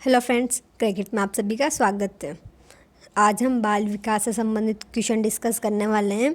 Hello friends, cricket में आप सभी का स्वागत है। आज हम बाल विकास से संबंधित क्वेश्चन डिस्कस करने वाले हैं,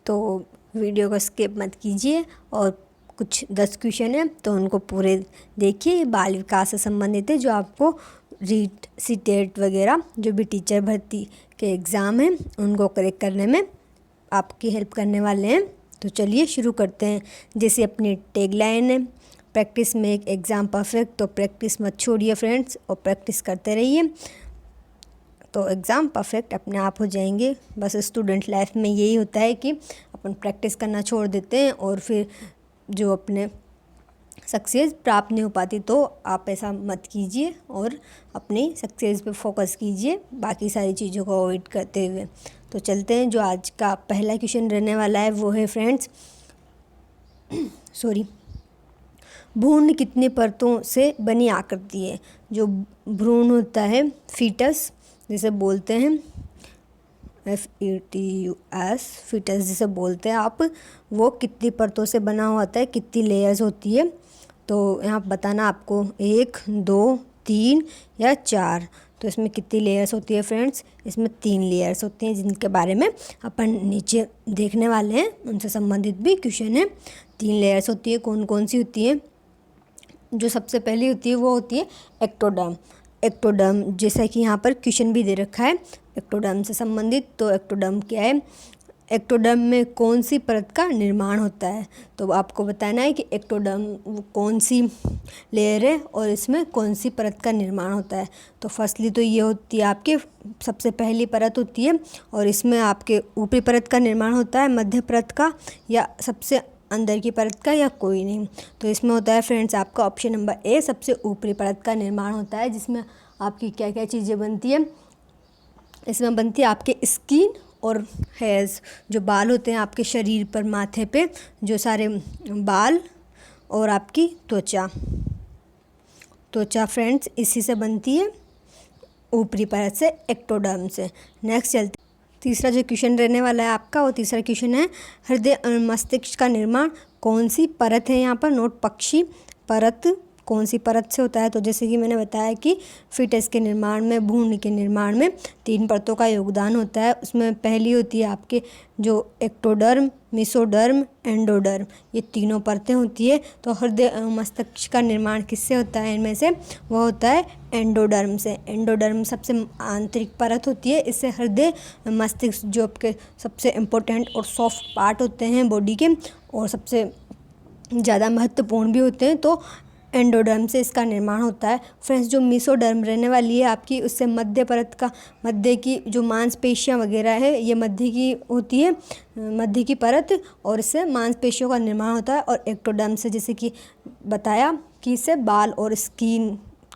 तो वीडियो को स्किप मत कीजिए और कुछ 10 क्वेश्चन हैं तो उनको पूरे देखिए। बाल विकास से संबंधित है, जो आपको रीट सीटेट वगैरह जो भी टीचर भर्ती के एग्ज़ाम हैं उनको करेक्ट करने में आपकी हेल्प करने वाले हैं। तो चलिए शुरू करते हैं। जैसे अपनी टैगलाइन है, प्रैक्टिस मेक एग्ज़ाम परफेक्ट। तो प्रैक्टिस मत छोड़िए फ्रेंड्स और प्रैक्टिस करते रहिए, तो एग्ज़ाम परफेक्ट अपने आप हो जाएंगे। बस स्टूडेंट लाइफ में यही होता है कि अपन प्रैक्टिस करना छोड़ देते हैं और फिर जो अपने सक्सेस प्राप्त नहीं हो पाती। तो आप ऐसा मत कीजिए और अपनी सक्सेस पे फोकस कीजिए, बाकी सारी चीज़ों को अवॉइड करते हुए। तो चलते हैं, जो आज का पहला क्वेश्चन रहने वाला है वो है फ्रेंड्स भ्रूण कितनी परतों से बनी आकृति है। जो भ्रूण होता है, फीटस जिसे बोलते हैं, FETUS फीटस जिसे बोलते हैं आप, वो कितनी परतों से बना होता है, कितनी लेयर्स होती है। तो यहाँ बताना आपको 1, 2, 3 या 4। तो इसमें कितनी लेयर्स होती है फ्रेंड्स? इसमें 3 लेयर्स होती हैं, जिनके बारे में अपन नीचे देखने वाले हैं। उनसे संबंधित भी क्वेश्चन है। 3 लेयर्स होती है, कौन कौन सी होती है? जो सबसे पहली होती है वो होती है एक्टोडर्म। एक्टोडर्म जैसा कि यहाँ पर क्वेश्चन भी दे रखा है एक्टोडर्म से संबंधित। तो एक्टोडर्म क्या है? एक्टोडर्म में कौन सी परत का निर्माण होता है? तो आपको बताना है कि एक्टोडर्म कौन सी लेयर है और इसमें कौन सी परत का निर्माण होता है। तो फर्स्टली तो ये होती है आपकी सबसे पहली परत होती है, और इसमें आपके ऊपरी परत का निर्माण होता है, मध्य परत का, या सबसे अंदर की परत का, या कोई नहीं। तो इसमें होता है फ्रेंड्स आपका ऑप्शन नंबर ए, सबसे ऊपरी परत का निर्माण होता है, जिसमें आपकी क्या क्या चीज़ें बनती है। इसमें बनती है आपके स्किन और हेयर्स, जो बाल होते हैं आपके शरीर पर, माथे पे जो सारे बाल, और आपकी त्वचा फ्रेंड्स इसी से बनती है, ऊपरी परत से, एक्टोडर्म से। नेक्स्ट चलते, तीसरा जो क्वेश्चन रहने वाला है आपका, वो तीसरा क्वेश्चन है हृदय और मस्तिष्क का निर्माण कौन सी परत है। यहाँ पर नोट पक्षी परत कौन सी परत से होता है। तो जैसे कि मैंने बताया कि फीटस के निर्माण में, भ्रूण के निर्माण में 3 परतों का योगदान होता है। उसमें पहली होती है आपके जो एक्टोडर्म, मेसोडर्म, एंडोडर्म, ये तीनों परतें होती है। तो हृदय मस्तिष्क का निर्माण किससे होता है? इनमें से वो होता है एंडोडर्म से। एंडोडर्म सबसे आंतरिक परत होती है। इससे हृदय मस्तिष्क जो आपके सबसे इम्पोर्टेंट और सॉफ्ट पार्ट होते हैं बॉडी के, और सबसे ज़्यादा महत्वपूर्ण भी होते हैं, तो एंडोडर्म से इसका निर्माण होता है। फ्रेंड्स, जो मेसोडर्म रहने वाली है आपकी, उससे मध्य परत का, मध्य की जो मांसपेशियां वगैरह है, ये मध्य की होती है, मध्य की परत, और इससे मांसपेशियों का निर्माण होता है। और एक्टोडर्म से, जैसे कि बताया कि इससे बाल और स्किन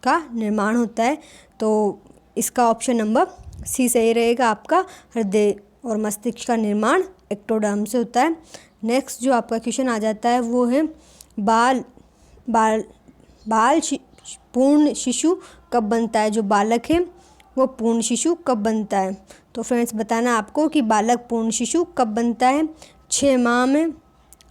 का निर्माण होता है। तो इसका ऑप्शन नंबर सी सही रहेगा आपका। हृदय और मस्तिष्क का निर्माण एक्टोडर्म से होता है। नेक्स्ट जो आपका क्वेश्चन आ जाता है वो है पूर्ण शिशु कब बनता है। जो बालक है वो पूर्ण शिशु कब बनता है। तो फ्रेंड्स बताना आपको कि बालक पूर्ण शिशु कब बनता है। 6 माह में,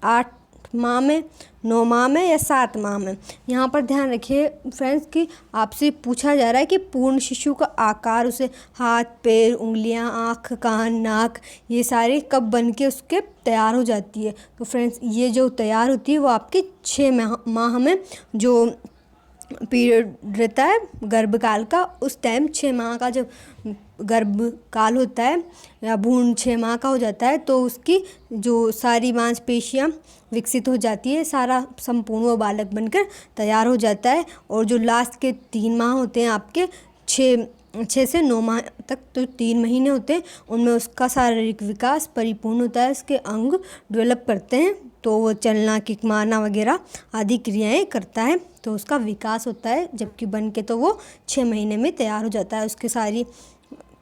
8 माह में, 9 माह में, या 7 माह में। यहाँ पर ध्यान रखिए फ्रेंड्स कि आपसे पूछा जा रहा है कि पूर्ण शिशु का आकार, उसे हाथ, पैर, उंगलियां, आँख, कान, नाक, ये सारे कब बन के उसके तैयार हो जाती है। तो फ्रेंड्स ये जो तैयार होती है वो आपके 6 माह में जो पीरियड रहता है गर्भकाल का, उस टाइम 6 माह का जब गर्भकाल होता है, या भ्रूण 6 माह का हो जाता है, तो उसकी जो सारी मांसपेशियां विकसित हो जाती है, सारा संपूर्ण वो बालक बनकर तैयार हो जाता है। और जो लास्ट के 3 माह होते हैं आपके, 6 से 9 माह तक, तो 3 महीने होते हैं, उनमें उसका शारीरिक विकास परिपूर्ण होता है। उसके अंग डेवलप करते हैं, तो वो चलना, किक मारना वगैरह आदि क्रियाएं करता है, तो उसका विकास होता है। जबकि बन के तो वो 6 महीने में तैयार हो जाता है, उसके सारी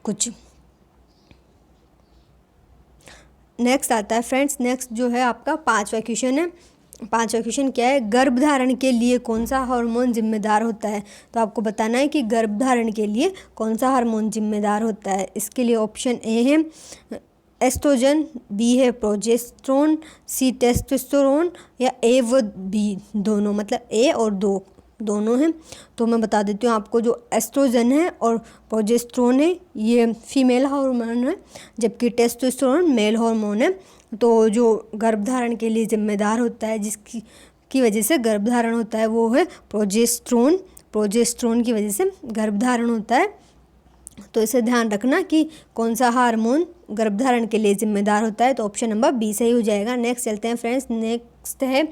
कुछ। नेक्स्ट आता है फ्रेंड्स, नेक्स्ट जो है आपका 5वां क्वेश्चन है। 5वां क्वेश्चन क्या है? गर्भधारण के लिए कौन सा हार्मोन जिम्मेदार होता है। तो आपको बताना है कि गर्भधारण के लिए कौन सा हार्मोन जिम्मेदार होता है। इसके लिए ऑप्शन ए है एस्ट्रोजन, बी है प्रोजेस्टेरोन, सी टेस्टोस्टेरोन, या ए व बी दोनों, मतलब ए और 2 दोनों हैं। तो मैं बता देती हूँ आपको, जो एस्ट्रोजन है और प्रोजेस्टेरोन है ये फीमेल हार्मोन है, जबकि टेस्टोस्टेरोन मेल हार्मोन है। तो जो गर्भधारण के लिए जिम्मेदार होता है, जिसकी की वजह से गर्भधारण होता है, वो है प्रोजेस्टेरोन। प्रोजेस्टेरोन की वजह से गर्भधारण होता है। तो इसे ध्यान रखना कि कौन सा हार्मोन गर्भधारण के लिए जिम्मेदार होता है। तो ऑप्शन नंबर बी सही हो जाएगा। नेक्स्ट चलते हैं फ्रेंड्स। नेक्स्ट है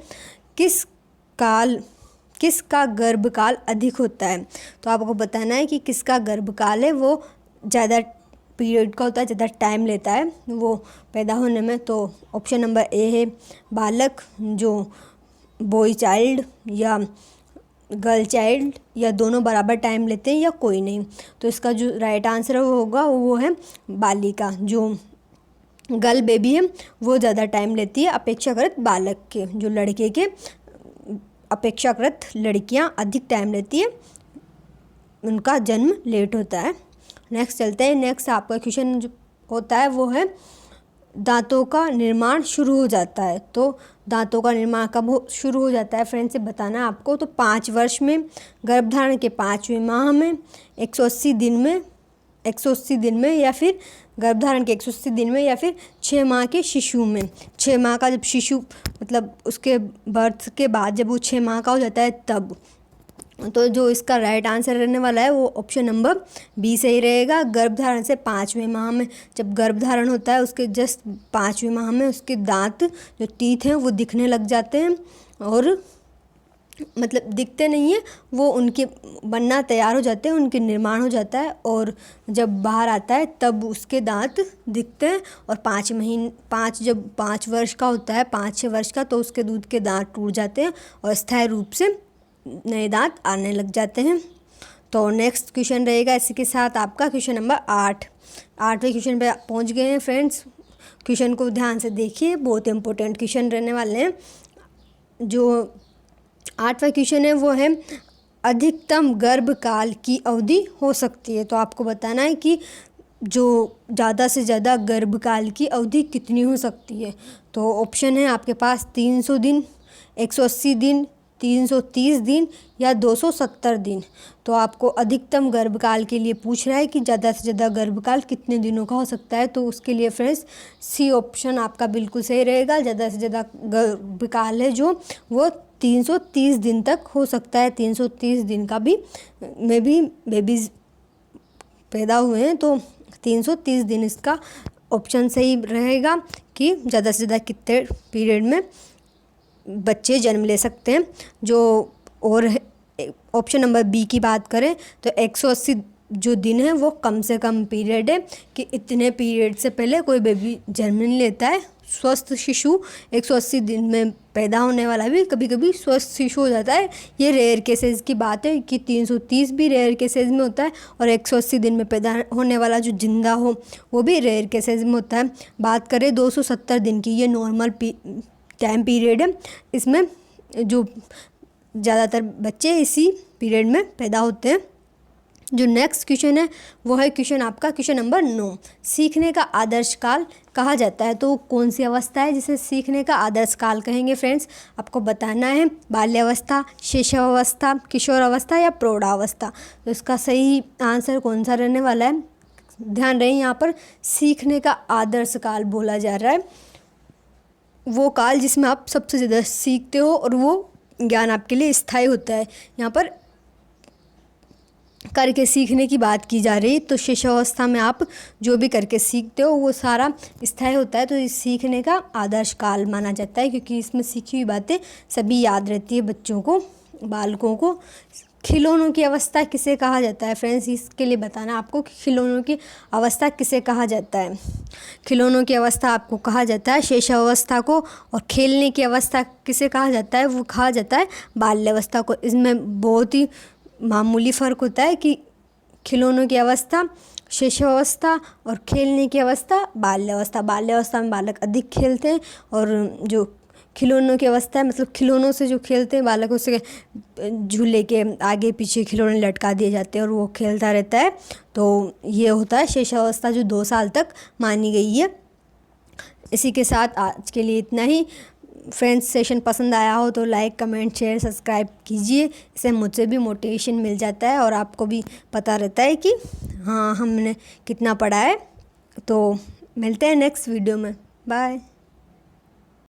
किसका गर्भकाल अधिक होता है। तो आपको बताना है कि किसका गर्भकाल है वो ज़्यादा पीरियड का होता है, ज़्यादा टाइम लेता है वो पैदा होने में। तो ऑप्शन नंबर ए है बालक, जो बॉय चाइल्ड या गर्ल चाइल्ड, या दोनों बराबर टाइम लेते हैं या कोई नहीं। तो इसका जो राइट आंसर होगा वो है बालिका। जो गर्ल बेबी है वो ज़्यादा टाइम लेती है अपेक्षाकृत बालक के। जो लड़के के अपेक्षाकृत लड़कियां अधिक टाइम लेती है, उनका जन्म लेट होता है। नेक्स्ट चलते हैं। नेक्स्ट आपका क्वेश्चन जो होता है वो है दांतों का निर्माण शुरू हो जाता है। तो दांतों का निर्माण कब शुरू हो जाता है फ्रेंड्स, से बताना है आपको। तो 5 वर्ष में, गर्भधारण के 5वें माह में, 180 दिन में या फिर गर्भधारण के 180 दिन में, या फिर 6 माह के शिशु में। 6 माह का जब शिशु मतलब उसके बर्थ के बाद जब वो 6 माह का हो जाता है तब। तो जो इसका राइट आंसर रहने वाला है वो ऑप्शन नंबर बी सही रहेगा। गर्भधारण से 5वें माह में, जब गर्भधारण होता है उसके जस्ट 5वें माह में उसके दांत जो टीथ हैं वो दिखने लग जाते हैं, और मतलब दिखते नहीं हैं, वो उनके बनना तैयार हो जाते हैं, उनके निर्माण हो जाता है, और जब बाहर आता है तब उसके दांत दिखते हैं। और 5 वर्ष का होता है, 5-6 वर्ष का, तो उसके दूध के दांत टूट जाते हैं और स्थायी रूप से नए दांत आने लग जाते हैं। तो नेक्स्ट क्वेश्चन रहेगा इसी के साथ आपका क्वेश्चन नंबर 8। 8वें क्वेश्चन पे पहुंच गए हैं फ्रेंड्स। क्वेश्चन को ध्यान से देखिए, बहुत इंपॉर्टेंट क्वेश्चन रहने वाले हैं। जो 8वां क्वेश्चन है वो है अधिकतम गर्भकाल की अवधि हो सकती है। तो आपको बताना है कि जो ज़्यादा से ज़्यादा गर्भकाल की अवधि कितनी हो सकती है। तो ऑप्शन है आपके पास 300 दिन, 180 दिन, 330 दिन या 270 दिन। तो आपको अधिकतम गर्भकाल के लिए पूछ रहा है कि ज़्यादा से ज़्यादा गर्भकाल कितने दिनों का हो सकता है। तो उसके लिए फ्रेंड्स सी ऑप्शन आपका बिल्कुल सही रहेगा। ज़्यादा से ज़्यादा गर्भकाल है जो वो 330 दिन तक हो सकता है। 330 दिन का भी में भी बेबीज़ पैदा हुए हैं, तो 330 दिन इसका ऑप्शन सही रहेगा कि ज़्यादा से ज़्यादा कितने पीरियड में बच्चे जन्म ले सकते हैं। जो और ऑप्शन नंबर बी की बात करें तो 180 जो दिन है वो कम से कम पीरियड है, कि इतने पीरियड से पहले कोई बेबी जन्म नहीं लेता है। स्वस्थ शिशु 180 दिन में पैदा होने वाला भी कभी कभी स्वस्थ शिशु हो जाता है। ये रेयर केसेस की बात है कि 330 भी रेयर केसेस में होता है, और 180 दिन में पैदा होने वाला जो जिंदा हो वो भी रेयर केसेस में होता है। बात करें 270 दिन की, ये नॉर्मल टाइम पीरियड है। इसमें जो ज़्यादातर बच्चे इसी पीरियड में पैदा होते हैं। जो नेक्स्ट क्वेश्चन है वो है क्वेश्चन आपका क्वेश्चन नंबर 9। सीखने का आदर्श काल कहा जाता है। तो कौन सी अवस्था है जिसे सीखने का आदर्श काल कहेंगे फ्रेंड्स, आपको बताना है। बाल्यावस्था, शैशवावस्था, किशोरावस्था या प्रौढ़ावस्था। तो इसका सही आंसर कौन सा रहने वाला है, ध्यान रहे यहाँ पर सीखने का आदर्श काल बोला जा रहा है वो काल जिसमें आप सबसे ज़्यादा सीखते हो और वो ज्ञान आपके लिए स्थायी होता है। यहाँ पर करके सीखने की बात की जा रही है। तो शिशुअवस्था में आप जो भी करके सीखते हो वो सारा स्थायी होता है। तो इस सीखने का आदर्श काल माना जाता है, क्योंकि इसमें सीखी हुई बातें सभी याद रहती है बच्चों को, बालकों को। खिलौनों की अवस्था किसे कहा जाता है फ्रेंड्स, इसके लिए बताना आपको कि खिलौनों की अवस्था किसे कहा जाता है। खिलौनों की अवस्था आपको कहा जाता है शैशवावस्था को, और खेलने की अवस्था किसे कहा जाता है, वो कहा जाता है बाल्यावस्था को। इसमें बहुत ही मामूली फ़र्क होता है कि खिलौनों की अवस्था शैशवावस्था और खेलने की अवस्था बाल्यावस्था। बाल्यावस्था में बालक अधिक खेलते हैं, और जो खिलौनों की अवस्था है मतलब खिलौनों से जो खेलते हैं बालक, उससे झूले के आगे पीछे खिलौने लटका दिए जाते हैं और वो खेलता रहता है। तो ये होता है शैशवावस्था जो 2 साल तक मानी गई है। इसी के साथ आज के लिए इतना ही। फ्रेंड्स सेशन पसंद आया हो तो लाइक कमेंट शेयर सब्सक्राइब कीजिए। इससे मुझे भी मोटिवेशन मिल जाता है और आपको भी पता रहता है कि हाँ हमने कितना पढ़ा है। तो मिलते हैं नेक्स्ट वीडियो में। बाय।